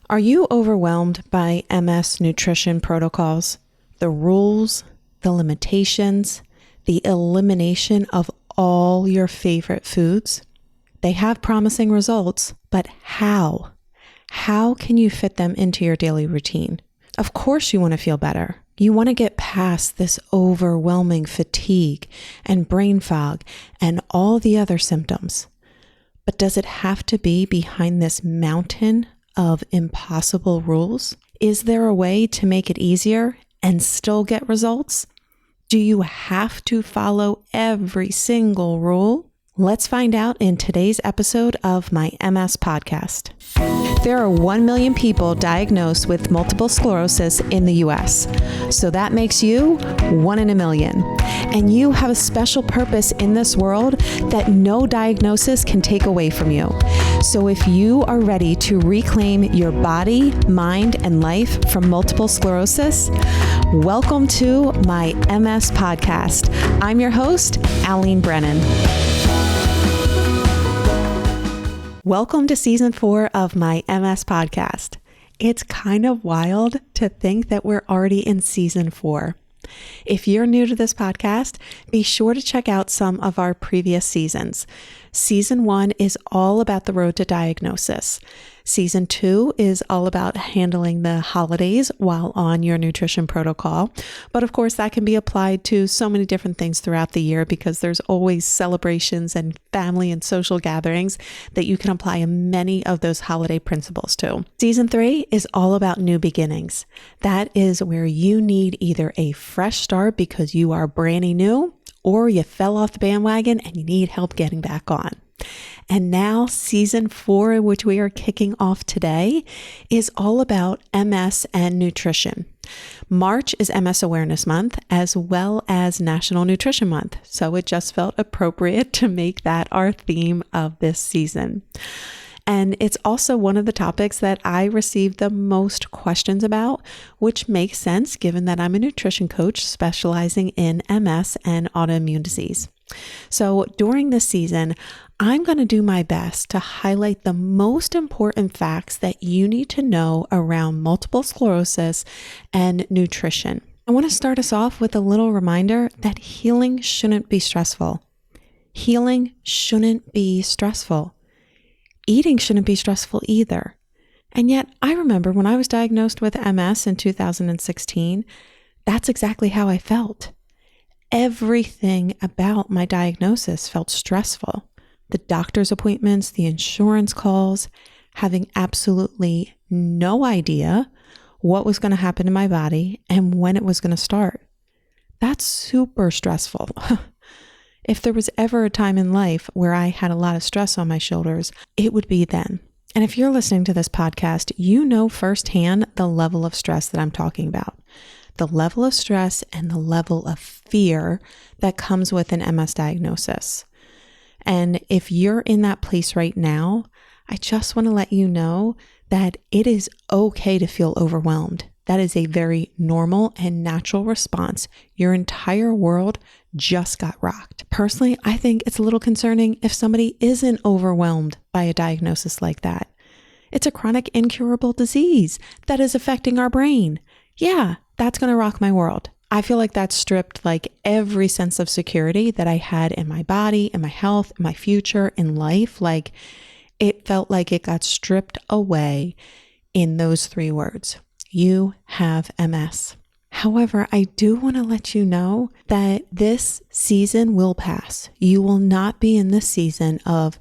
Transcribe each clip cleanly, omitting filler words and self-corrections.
Are you overwhelmed by MS nutrition protocols? The rules, the limitations, the elimination of all your favorite foods? They have promising results, but how? How can you fit them into your daily routine? Of course you want to feel better. You want to get past this overwhelming fatigue and brain fog and all the other symptoms. But does it have to be behind this mountain of impossible rules? Is there a way to make it easier and still get results? Do you have to follow every single rule? Let's find out in today's episode of my MS podcast. There are 1 million people diagnosed with multiple sclerosis in the US. So that makes you 1 in a million. And you have a special purpose in this world that no diagnosis can take away from you. So if you are ready to reclaim your body, mind, and life from multiple sclerosis, welcome to my MS podcast. I'm your host, Alene Brennan. Welcome to season 4 of my MS podcast. It's kind of wild to think that we're already in season 4. If you're new to this podcast, be sure to check out some of our previous seasons. Season 1 is all about the road to diagnosis. Season 2 is all about handling the holidays while on your nutrition protocol. But of course, that can be applied to so many different things throughout the year because there's always celebrations and family and social gatherings that you can apply many of those holiday principles to. Season 3 is all about new beginnings. That is where you need either a fresh start because you are brand new, or you fell off the bandwagon and you need help getting back on. And now season 4, which we are kicking off today, is all about MS and nutrition. March is MS Awareness Month as well as National Nutrition Month. So it just felt appropriate to make that our theme of this season. And it's also one of the topics that I received the most questions about, which makes sense given that I'm a nutrition coach specializing in MS and autoimmune disease. So during this season, I'm going to do my best to highlight the most important facts that you need to know around multiple sclerosis and nutrition. I want to start us off with a little reminder that healing shouldn't be stressful. Healing shouldn't be stressful. Eating shouldn't be stressful either. And yet I remember when I was diagnosed with MS in 2016, that's exactly how I felt. Everything about my diagnosis felt stressful. The doctor's appointments, the insurance calls, having absolutely no idea what was going to happen to my body and when it was going to start. That's super stressful. If there was ever a time in life where I had a lot of stress on my shoulders, it would be then. And if you're listening to this podcast, you know firsthand the level of stress that I'm talking about. The level of stress and the level of fear that comes with an MS diagnosis. And if you're in that place right now, I just want to let you know that it is okay to feel overwhelmed. That is a very normal and natural response. Your entire world just got rocked. Personally, I think it's a little concerning if somebody isn't overwhelmed by a diagnosis like that. It's a chronic incurable disease that is affecting our brain. Yeah, that's going to rock my world. I feel like that stripped like every sense of security that I had in my body, in my health, in my future, in life. Like it felt like it got stripped away in those 3 words. You have MS. However, I do want to let you know that this season will pass. You will not be in this season of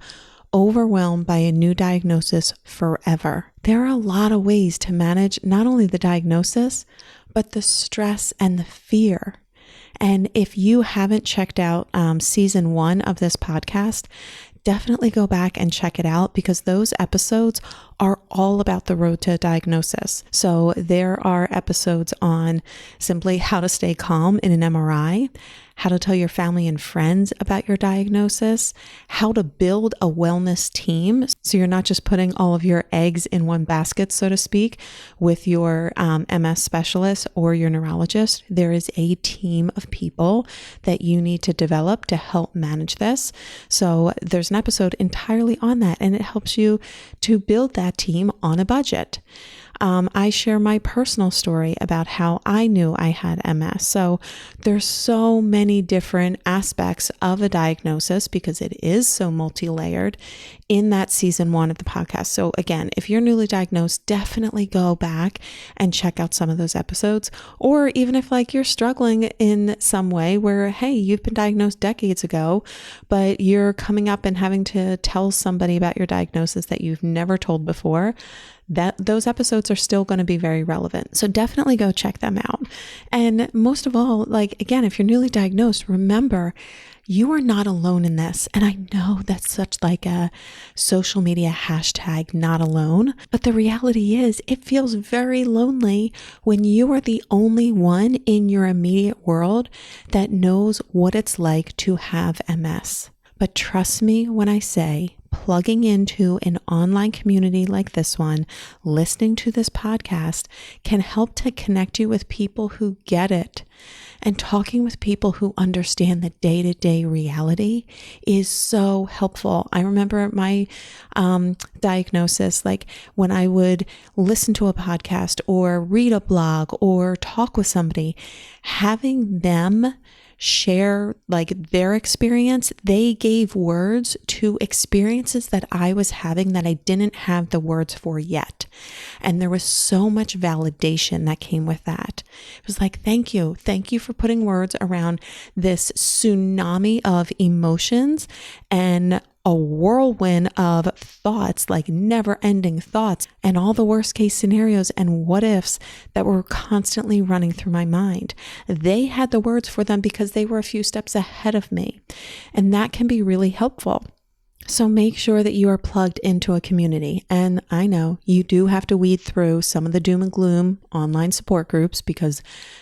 overwhelmed by a new diagnosis forever. There are a lot of ways to manage not only the diagnosis, but the stress and the fear. And if you haven't checked out season 1 of this podcast, definitely go back and check it out because those episodes are all about the road to a diagnosis. So there are episodes on simply how to stay calm in an MRI, how to tell your family and friends about your diagnosis, how to build a wellness team so you're not just putting all of your eggs in one basket, so to speak, with your MS specialist or your neurologist. There is a team of people that you need to develop to help manage this. So there's an episode entirely on that, and it helps you to build that that team on a budget. I share my personal story about how I knew I had MS. So there's so many different aspects of a diagnosis because it is so multi-layered in that season 1 of the podcast. So again, if you're newly diagnosed, definitely go back and check out some of those episodes. Or even if like you're struggling in some way where, hey, you've been diagnosed decades ago, but you're coming up and having to tell somebody about your diagnosis that you've never told before, that those episodes are still going to be very relevant. So definitely go check them out. And most of all, like, again, if you're newly diagnosed, remember, you are not alone in this. And I know that's such like a social media hashtag, not alone. But the reality is it feels very lonely when you are the only one in your immediate world that knows what it's like to have MS. But trust me when I say, plugging into an online community like this one, listening to this podcast can help to connect you with people who get it. And talking with people who understand the day-to-day reality is so helpful. I remember my diagnosis, like when I would listen to a podcast or read a blog or talk with somebody, having them share like their experience, they gave words to experiences that I was having that I didn't have the words for yet. And there was so much validation that came with that. It was like, thank you for putting words around this tsunami of emotions and a whirlwind of thoughts, like never ending thoughts and all the worst case scenarios and what ifs that were constantly running through my mind. They had the words for them because they were a few steps ahead of me. And that can be really helpful. So make sure that you are plugged into a community. And I know you do have to weed through some of the doom and gloom online support groups because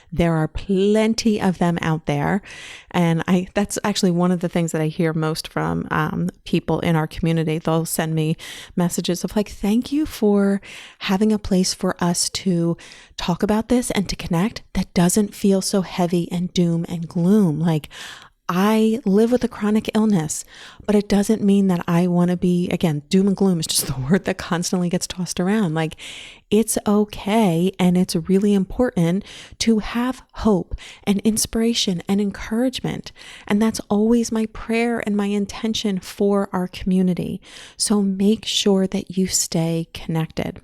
there are plenty of them out there. And that's actually one of the things that I hear most from people in our community. They'll send me messages of like, thank you for having a place for us to talk about this and to connect that doesn't feel so heavy and doom and gloom. Like, I live with a chronic illness, but it doesn't mean that I want to be, again, doom and gloom is just the word that constantly gets tossed around. Like, it's okay. And it's really important to have hope and inspiration and encouragement. And that's always my prayer and my intention for our community. So make sure that you stay connected.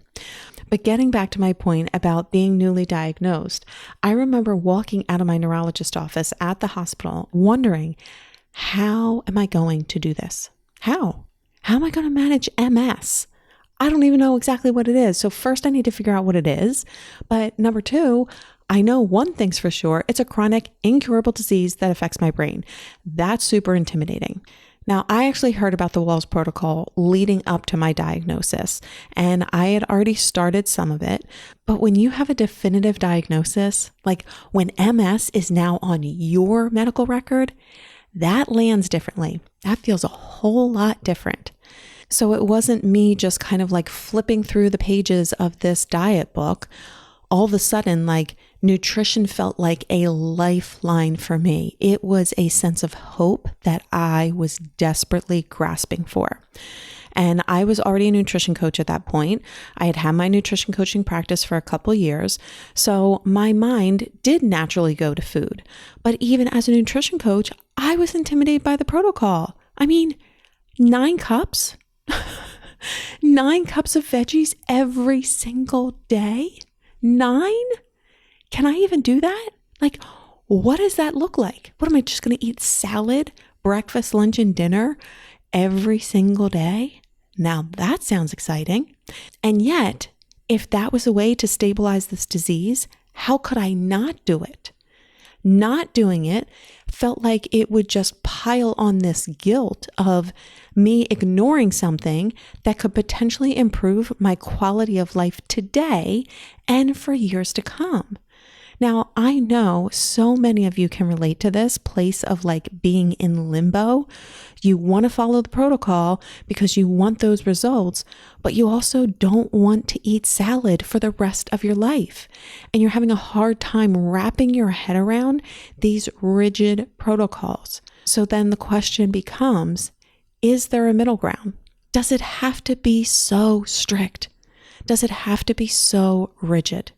But getting back to my point about being newly diagnosed, I remember walking out of my neurologist office at the hospital wondering, how am I going to do this? How am I going to manage MS? I don't even know exactly what it is. So first I need to figure out what it is. But number 2, I know one thing's for sure. It's a chronic, incurable disease that affects my brain. That's super intimidating. Now, I actually heard about the WALS protocol leading up to my diagnosis, and I had already started some of it. But when you have a definitive diagnosis, like when MS is now on your medical record, that lands differently. That feels a whole lot different. So it wasn't me just kind of like flipping through the pages of this diet book. All of a sudden, like nutrition felt like a lifeline for me. It was a sense of hope that I was desperately grasping for. And I was already a nutrition coach at that point. I had had my nutrition coaching practice for a couple years. So my mind did naturally go to food. But even as a nutrition coach, I was intimidated by the protocol. I mean, 9 cups? 9 cups of veggies every single day? 9? Can I even do that? Like, what does that look like? What am I just going to eat salad, breakfast, lunch, and dinner every single day? Now that sounds exciting. And yet, if that was a way to stabilize this disease, how could I not do it? Not doing it felt like it would just pile on this guilt of me ignoring something that could potentially improve my quality of life today and for years to come. Now, I know so many of you can relate to this place of like being in limbo. You want to follow the protocol because you want those results, but you also don't want to eat salad for the rest of your life. And you're having a hard time wrapping your head around these rigid protocols. So then the question becomes, is there a middle ground? Does it have to be so strict? Does it have to be so rigid?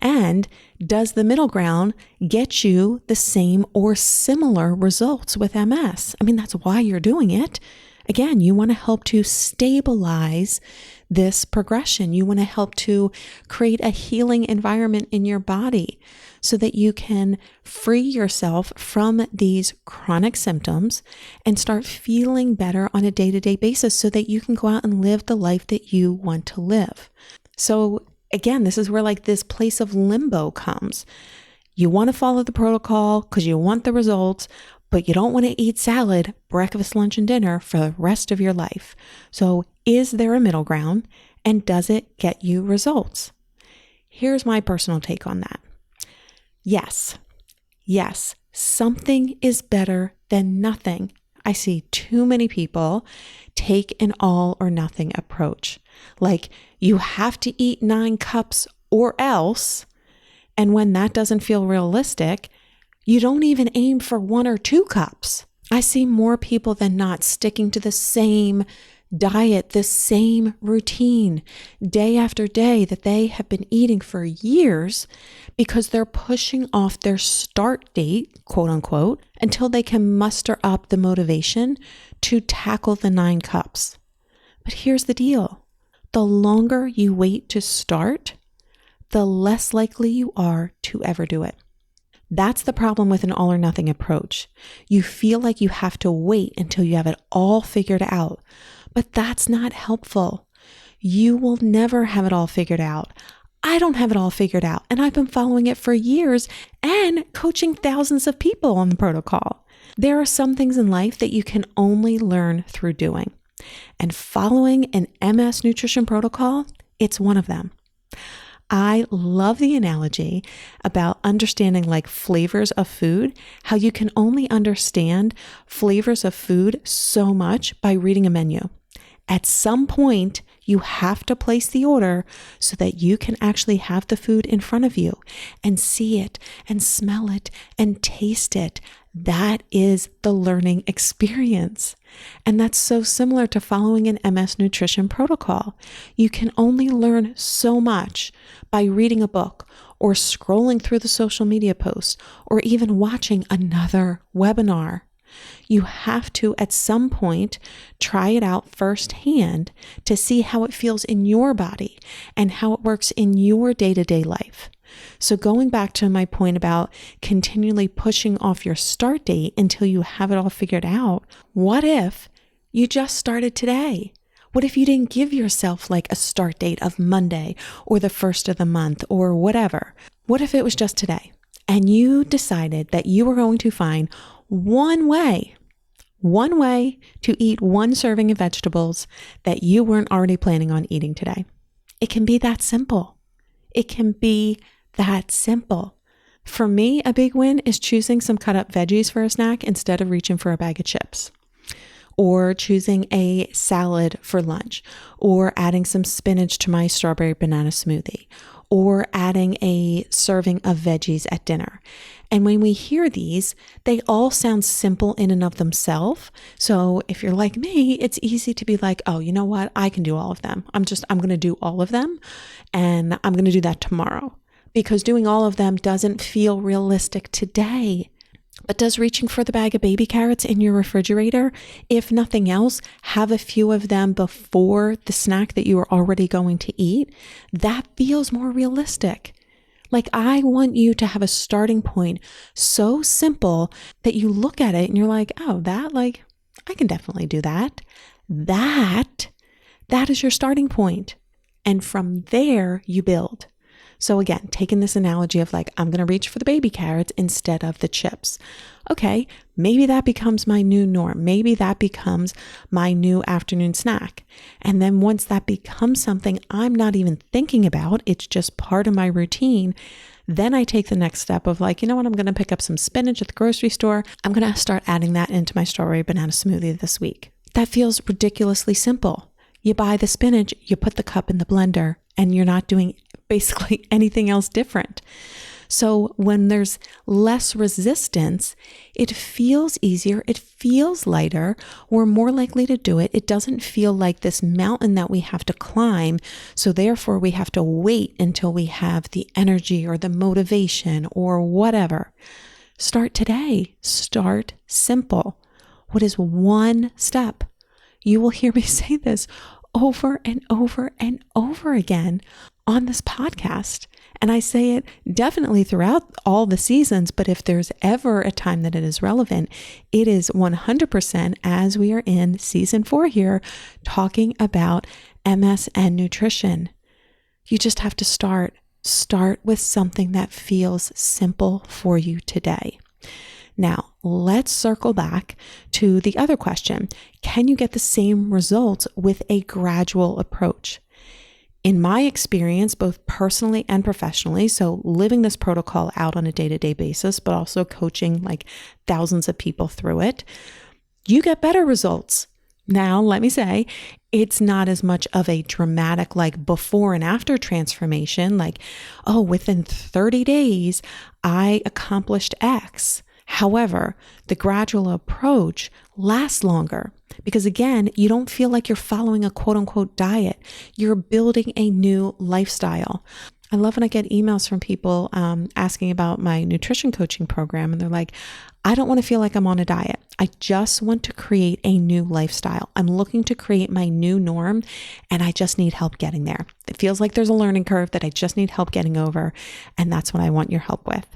And does the middle ground get you the same or similar results with MS? I mean, that's why you're doing it. Again, you want to help to stabilize this progression. You want to help to create a healing environment in your body so that you can free yourself from these chronic symptoms and start feeling better on a day-to-day basis so that you can go out and live the life that you want to live. So again, this is where like this place of limbo comes. You want to follow the protocol because you want the results, but you don't want to eat salad, breakfast, lunch, and dinner for the rest of your life. So is there a middle ground, and does it get you results? Here's my personal take on that. Yes, something is better than nothing. I see too many people take an all or nothing approach. Like you have to eat 9 cups or else. And when that doesn't feel realistic, you don't even aim for 1 or 2 cups. I see more people than not sticking to the same diet, the same routine day after day that they have been eating for years because they're pushing off their start date, quote unquote, until they can muster up the motivation to tackle the 9 cups. But here's the deal. The longer you wait to start, the less likely you are to ever do it. That's the problem with an all or nothing approach. You feel like you have to wait until you have it all figured out, but that's not helpful. You will never have it all figured out. I don't have it all figured out, and I've been following it for years and coaching thousands of people on the protocol. There are some things in life that you can only learn through doing, and following an MS nutrition protocol, it's one of them. I love the analogy about understanding like flavors of food, how you can only understand flavors of food so much by reading a menu. At some point, you have to place the order so that you can actually have the food in front of you and see it and smell it and taste it. That is the learning experience. And that's so similar to following an MS nutrition protocol. You can only learn so much by reading a book or scrolling through the social media posts or even watching another webinar. You have to, at some point, try it out firsthand to see how it feels in your body and how it works in your day-to-day life. So going back to my point about continually pushing off your start date until you have it all figured out, what if you just started today? What if you didn't give yourself like a start date of Monday or the first of the month or whatever? What if it was just today and you decided that you were going to find one way to eat 1 serving of vegetables that you weren't already planning on eating today? It can be that simple. It can be that simple. For me, a big win is choosing some cut up veggies for a snack instead of reaching for a bag of chips, or choosing a salad for lunch, or adding some spinach to my strawberry banana smoothie, or adding a serving of veggies at dinner. And when we hear these, they all sound simple in and of themselves. So if you're like me, it's easy to be like, oh, you know what? I can do all of them. I'm going to do all of them, and I'm going to do that tomorrow, because doing all of them doesn't feel realistic today. But does reaching for the bag of baby carrots in your refrigerator, if nothing else, have a few of them before the snack that you are already going to eat? That feels more realistic. Like, I want you to have a starting point so simple that you look at it and you're like, oh, I can definitely do that. That is your starting point. And from there you build. So again, taking this analogy of like, I'm going to reach for the baby carrots instead of the chips. Okay, maybe that becomes my new norm. Maybe that becomes my new afternoon snack. And then once that becomes something I'm not even thinking about, it's just part of my routine, then I take the next step of like, you know what, I'm going to pick up some spinach at the grocery store. I'm going to start adding that into my strawberry banana smoothie this week. That feels ridiculously simple. You buy the spinach, you put the cup in the blender, and you're not doing basically anything else different. So when there's less resistance, it feels easier. It feels lighter. We're more likely to do it. It doesn't feel like this mountain that we have to climb. So therefore we have to wait until we have the energy or the motivation or whatever. Start today. Start simple. What is one step? You will hear me say this over and over and over again on this podcast. And I say it definitely throughout all the seasons, but if there's ever a time that it is relevant, it is 100% as we are in season 4 here, talking about MS and nutrition. You just have to start with something that feels simple for you today. Now, let's circle back to the other question. Can you get the same results with a gradual approach? In my experience, both personally and professionally, so living this protocol out on a day-to-day basis, but also coaching like thousands of people through it, you get better results. Now, let me say, it's not as much of a dramatic like before and after transformation, like, oh, within 30 days, I accomplished X. However, the gradual approach lasts longer because again, you don't feel like you're following a quote unquote diet. You're building a new lifestyle. I love when I get emails from people asking about my nutrition coaching program. And they're like, I don't want to feel like I'm on a diet. I just want to create a new lifestyle. I'm looking to create my new norm and I just need help getting there. It feels like there's a learning curve that I just need help getting over. And that's what I want your help with.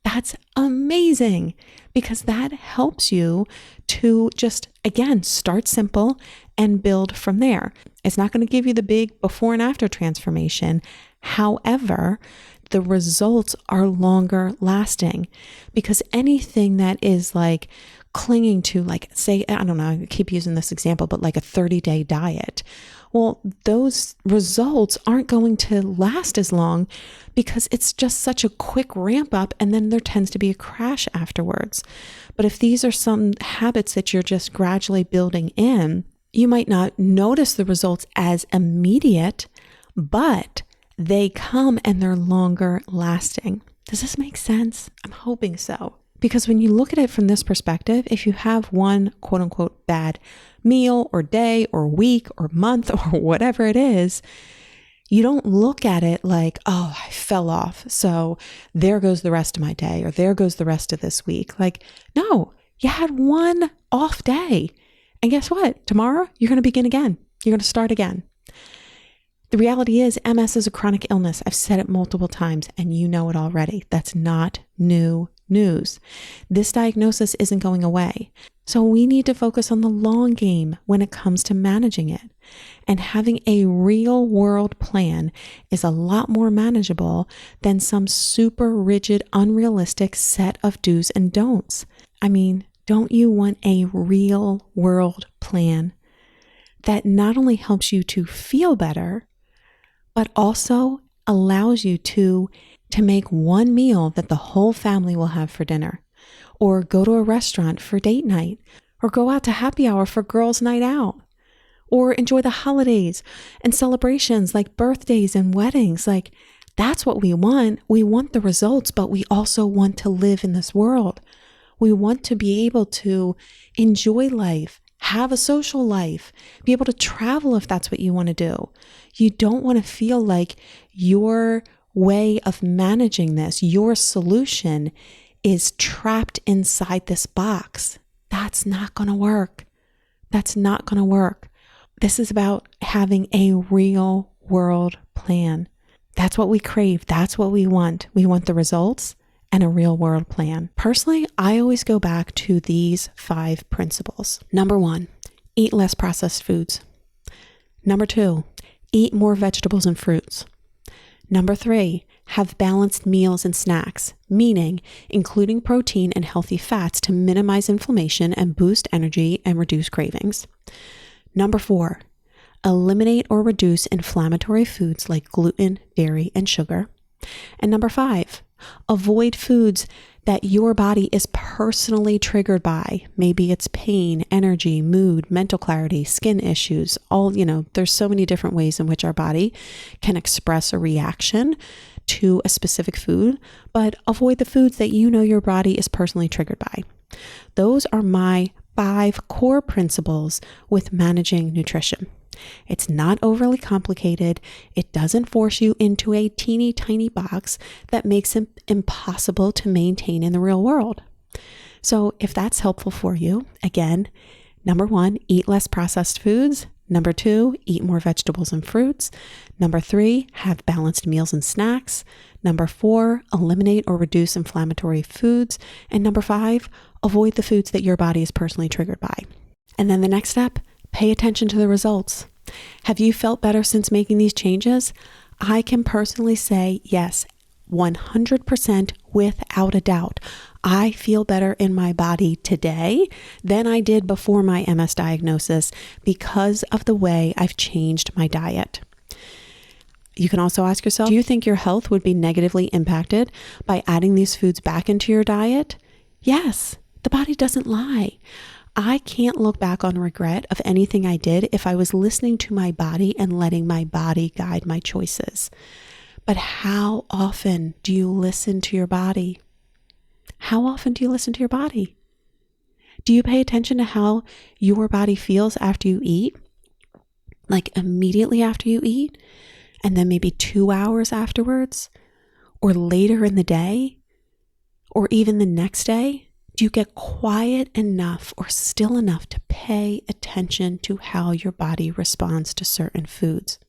That's amazing because that helps you to just, again, start simple and build from there. It's not going to give you the big before and after transformation. However, the results are longer lasting because anything that is like clinging to like, say, I don't know, I keep using this example, but like a 30-day diet. Well, those results aren't going to last as long because it's just such a quick ramp up and then there tends to be a crash afterwards. But if these are some habits that you're just gradually building in, you might not notice the results as immediate, but they come and they're longer lasting. Does this make sense? I'm hoping so. Because when you look at it from this perspective, if you have one quote unquote bad meal or day or week or month or whatever it is, you don't look at it like, oh, I fell off. So there goes the rest of my day or there goes the rest of this week. Like, no, you had one off day. And guess what? Tomorrow, you're going to begin again. You're going to start again. The reality is MS is a chronic illness. I've said it multiple times and you know it already. That's not new news. This diagnosis isn't going away. So we need to focus on the long game when it comes to managing it. And having a real world plan is a lot more manageable than some super rigid, unrealistic set of do's and don'ts. I mean, don't you want a real world plan that not only helps you to feel better, but also allows you to make one meal that the whole family will have for dinner, or go to a restaurant for date night, or go out to happy hour for girls' night out, or enjoy the holidays and celebrations like birthdays and weddings. Like, that's what we want. We want the results, but we also want to live in this world. We want to be able to enjoy life, have a social life, be able to travel if that's what you want to do. You don't want to feel like your way of managing this, your solution is trapped inside this box. That's not going to work. That's not going to work. This is about having a real world plan. That's what we crave. That's what we want. We want the results and a real world plan. Personally, I always go back to these 5 principles. Number 1, eat less processed foods. Number 2, eat more vegetables and fruits. Number 3, have balanced meals and snacks, meaning including protein and healthy fats to minimize inflammation and boost energy and reduce cravings. Number 4, eliminate or reduce inflammatory foods like gluten, dairy, and sugar. And number 5, avoid foods that your body is personally triggered by. Maybe it's pain, energy, mood, mental clarity, skin issues, there's so many different ways in which our body can express a reaction to a specific food, but avoid the foods that you know your body is personally triggered by. Those are my 5 core principles with managing nutrition. It's not overly complicated. It doesn't force you into a teeny tiny box that makes it impossible to maintain in the real world. So if that's helpful for you, again, number 1, eat less processed foods. Number 2, eat more vegetables and fruits. Number 3, have balanced meals and snacks. Number 4, eliminate or reduce inflammatory foods. And number 5, avoid the foods that your body is personally triggered by. And then the next step, pay attention to the results. Have you felt better since making these changes? I can personally say yes, 100% without a doubt. I feel better in my body today than I did before my MS diagnosis because of the way I've changed my diet. You can also ask yourself, do you think your health would be negatively impacted by adding these foods back into your diet? Yes, the body doesn't lie. I can't look back on regret of anything I did if I was listening to my body and letting my body guide my choices. But how often do you listen to your body? How often do you listen to your body? Do you pay attention to how your body feels after you eat? Like immediately after you eat? And then maybe 2 hours afterwards? Or later in the day? Or even the next day? Do you get quiet enough or still enough to pay attention to how your body responds to certain foods?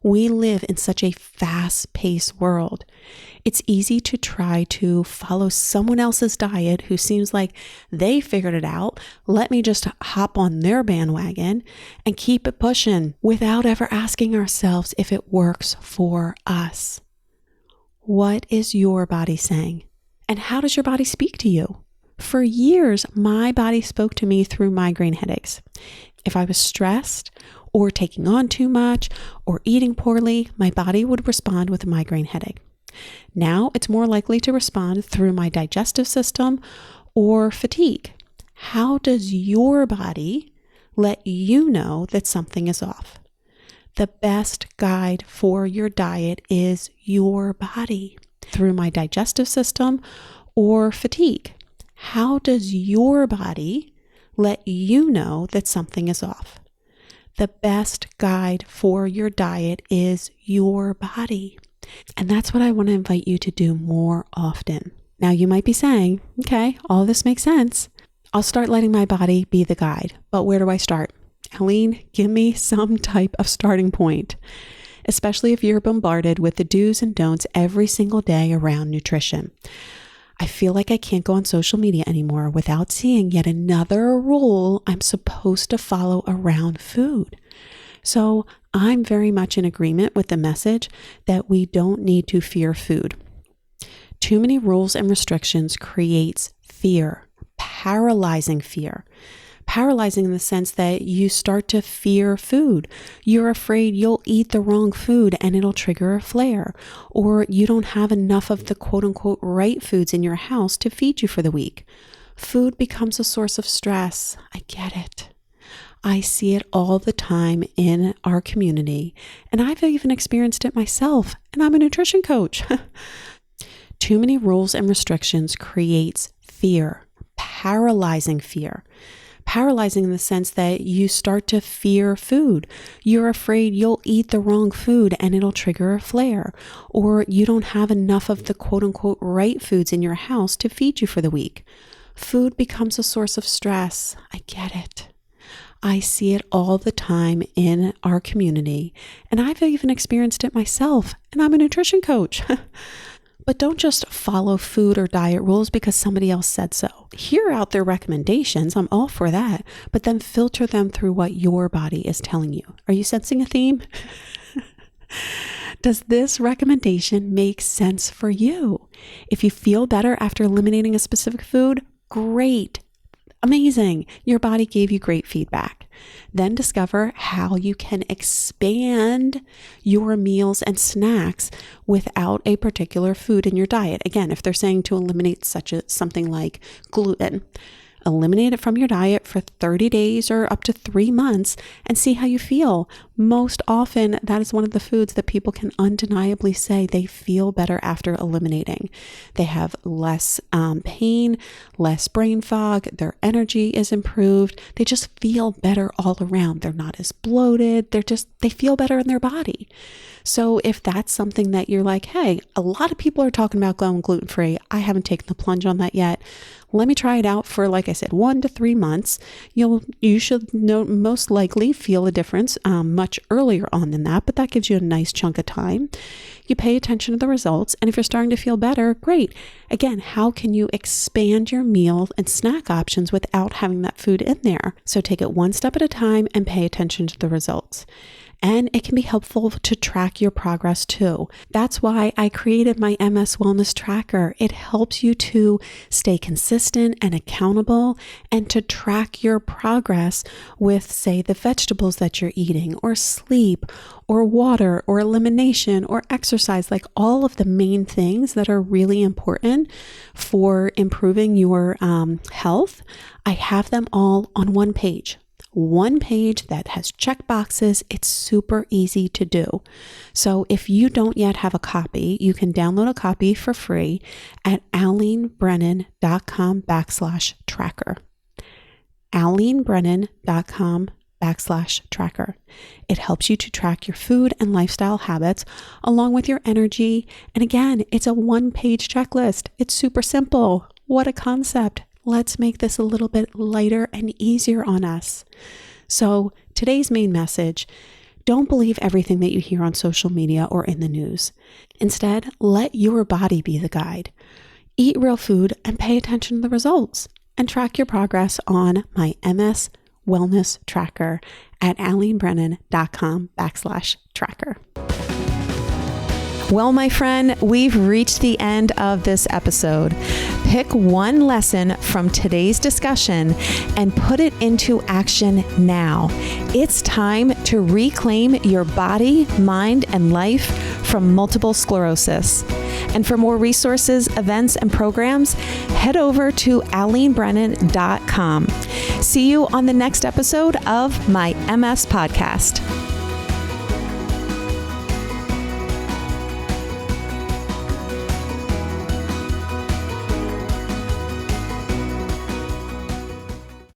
We live in such a fast-paced world. It's easy to try to follow someone else's diet who seems like they figured it out. Let me just hop on their bandwagon and keep it pushing without ever asking ourselves if it works for us. What is your body saying? And how does your body speak to you? For years, my body spoke to me through migraine headaches. If I was stressed or taking on too much or eating poorly, my body would respond with a migraine headache. Now it's more likely to respond through my digestive system or fatigue. How does your body let you know that something is off? The best guide for your diet is your body through my digestive system or fatigue. How does your body let you know that something is off? The best guide for your diet is your body. And that's what I want to invite you to do more often. Now you might be saying, okay, all this makes sense. I'll start letting my body be the guide, but where do I start? Alene, give me some type of starting point, especially if you're bombarded with the do's and don'ts every single day around nutrition. I feel like I can't go on social media anymore without seeing yet another rule I'm supposed to follow around food. So I'm very much in agreement with the message that we don't need to fear food. Too many rules and restrictions creates fear, paralyzing fear. Paralyzing in the sense that you start to fear food. You're afraid you'll eat the wrong food and it'll trigger a flare, or you don't have enough of the quote unquote right foods in your house to feed you for the week. Food becomes a source of stress. I get it. I see it all the time in our community, and I've even experienced it myself, and I'm a nutrition coach. Too many rules and restrictions creates fear, paralyzing fear. Paralyzing in the sense that you start to fear food. You're afraid you'll eat the wrong food and it'll trigger a flare, or you don't have enough of the quote unquote right foods in your house to feed you for the week. Food becomes a source of stress. I get it. I see it all the time in our community, and I've even experienced it myself, and I'm a nutrition coach. But don't just follow food or diet rules because somebody else said so. Hear out their recommendations, I'm all for that, but then filter them through what your body is telling you. Are you sensing a theme? Does this recommendation make sense for you? If you feel better after eliminating a specific food, great. Amazing. Your body gave you great feedback. Then discover how you can expand your meals and snacks without a particular food in your diet. Again, if they're saying to eliminate something like gluten, Eliminate it from your diet for 30 days or up to 3 months and see how you feel. Most often, that is one of the foods that people can undeniably say they feel better after eliminating. They have less pain, less brain fog, their energy is improved. They just feel better all around. They're not as bloated. They feel better in their body. So if that's something that you're like, hey, a lot of people are talking about going gluten-free. I haven't taken the plunge on that yet. Let me try it out for, like I said, 1 to 3 months. You should most likely feel a difference much earlier on than that, but that gives you a nice chunk of time. You pay attention to the results, and if you're starting to feel better, great. Again, how can you expand your meal and snack options without having that food in there? So take it one step at a time and pay attention to the results. And it can be helpful to track your progress too. That's why I created my MS Wellness Tracker. It helps you to stay consistent and accountable and to track your progress with, say, the vegetables that you're eating, or sleep, or water, or elimination, or exercise, like all of the main things that are really important for improving your health. I have them all on one page. One page that has check boxes. It's super easy to do. So if you don't yet have a copy, you can download a copy for free at alenebrennan.com/tracker. alenebrennan.com/tracker. It helps you to track your food and lifestyle habits along with your energy. And again, it's a one-page checklist. It's super simple. What a concept. Let's make this a little bit lighter and easier on us. So today's main message, don't believe everything that you hear on social media or in the news. Instead, let your body be the guide. Eat real food and pay attention to the results, and track your progress on my MS Wellness Tracker at alenebrennan.com/tracker. Well, my friend, we've reached the end of this episode. Pick one lesson from today's discussion and put it into action now. It's time to reclaim your body, mind, and life from multiple sclerosis. And for more resources, events, and programs, head over to alenebrennan.com. See you on the next episode of my MS Podcast.